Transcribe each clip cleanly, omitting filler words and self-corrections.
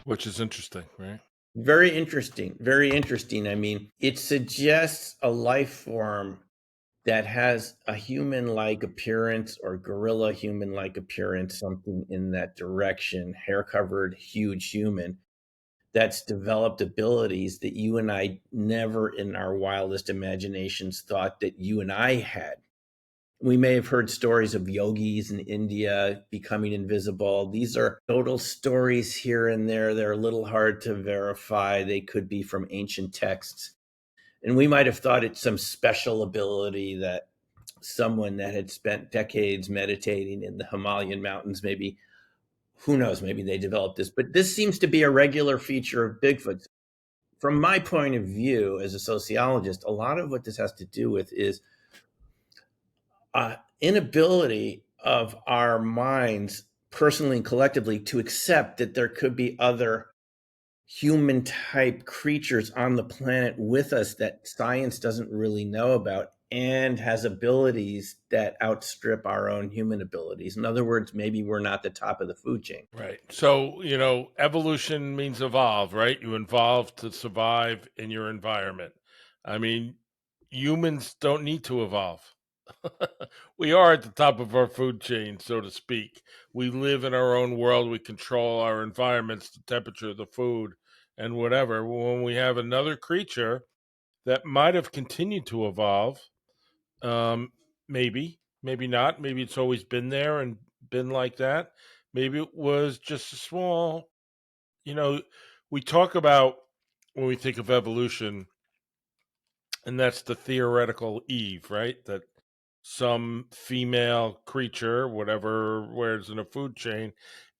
which is interesting, right? Very interesting. Very interesting. I mean, it suggests a life form that has a human-like appearance or gorilla human-like appearance, something in that direction, hair-covered, huge human that's developed abilities that you and I never in our wildest imaginations thought that you and I had. We may have heard stories of yogis in India becoming invisible. These are total stories here and there. They're a little hard to verify. They could be from ancient texts. And we might have thought it's some special ability that someone that had spent decades meditating in the Himalayan mountains, maybe, who knows, maybe they developed this. But this seems to be a regular feature of Bigfoot. From my point of view as a sociologist, a lot of what this has to do with is inability of our minds, personally and collectively, to accept that there could be other human type creatures on the planet with us that science doesn't really know about and has abilities that outstrip our own human abilities. In other words, maybe we're not the top of the food chain. Right. So, evolution means evolve, right? You evolve to survive in your environment. I mean, humans don't need to evolve. We are at the top of our food chain, so to speak. We live in our own world. We control our environments, the temperature, the food, and whatever. When we have another creature that might have continued to evolve, um, maybe not. Maybe it's always been there and been like that. Maybe it was just a small, you know, we talk about when we think of evolution, and that's the theoretical Eve, right? That some female creature, whatever, where's in a food chain,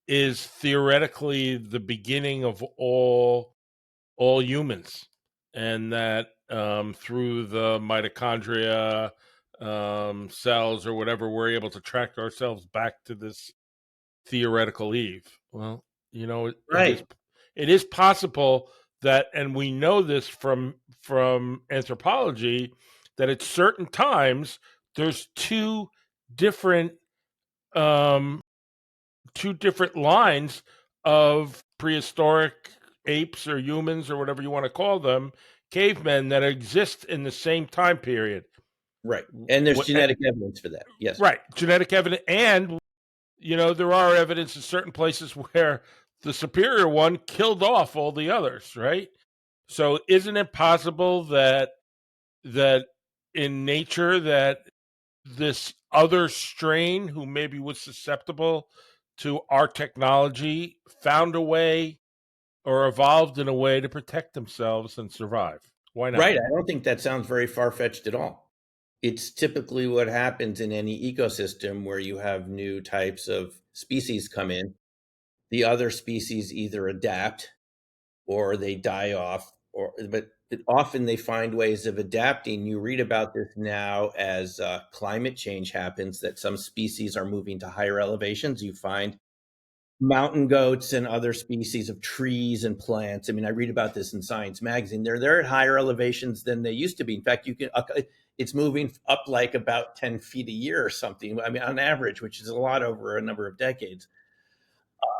is theoretically the beginning of all humans, and that through the mitochondria, cells or whatever, we're able to track ourselves back to this theoretical Eve. Well, Right. it is possible that, and we know this from anthropology, that at certain times there's different um, two different lines of prehistoric apes or humans or whatever you want to call them, cavemen that exist in the same time period. Right. And there's What, genetic evidence for that. Yes. right, genetic evidence, and there are evidence in certain places where the superior one killed off all the others, right? So isn't it possible that in nature that this other strain who maybe was susceptible to our technology found a way or evolved in a way to protect themselves and survive? Why not? Right. I don't think that sounds very far fetched at all. It's typically what happens in any ecosystem where you have new types of species come in. The other species either adapt or they die off, but often they find ways of adapting. You read about this now as climate change happens, that some species are moving to higher elevations. You find mountain goats and other species of trees and plants. I mean, I read about this in Science magazine. They're at higher elevations than they used to be. In fact, you can it's moving up like about 10 feet a year or something. I mean, on average, which is a lot over a number of decades.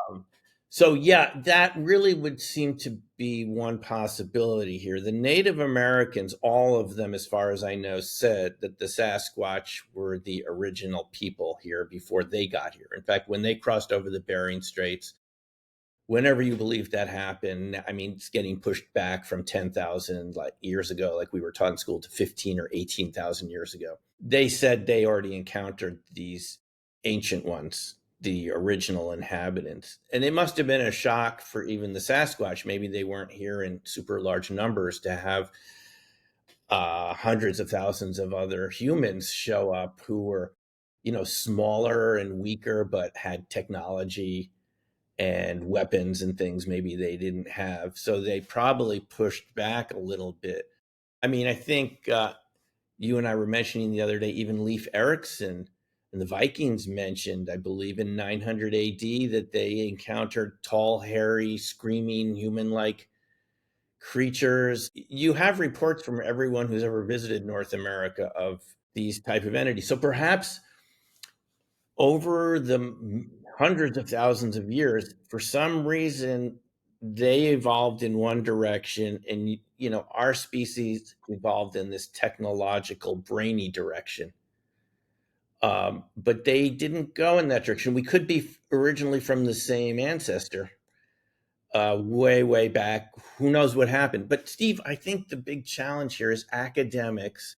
Um, so yeah, that really would seem to be one possibility here. The Native Americans, all of them, as far as I know, said that the Sasquatch were the original people here before they got here. In fact, when they crossed over the Bering Straits, whenever you believe that happened, I mean, it's getting pushed back from 10,000 like years ago, like we were taught in school, to 15 or 18,000 years ago. They said they already encountered these ancient ones, the original inhabitants. And it must have been a shock for even the Sasquatch. Maybe they weren't here in super large numbers to have hundreds of thousands of other humans show up who were, smaller and weaker, but had technology and weapons and things maybe they didn't have. So they probably pushed back a little bit. I mean, I think you and I were mentioning the other day, even Leif Erikson and the Vikings mentioned, I believe, in 900 AD that they encountered tall, hairy, screaming, human like creatures. You have reports from everyone who's ever visited North America of these type of entities. So perhaps over the hundreds of thousands of years, for some reason, they evolved in one direction, and our species evolved in this technological brainy direction. But they didn't go in that direction. We could be originally from the same ancestor, way back. Who knows what happened? But Steve, I think the big challenge here is academics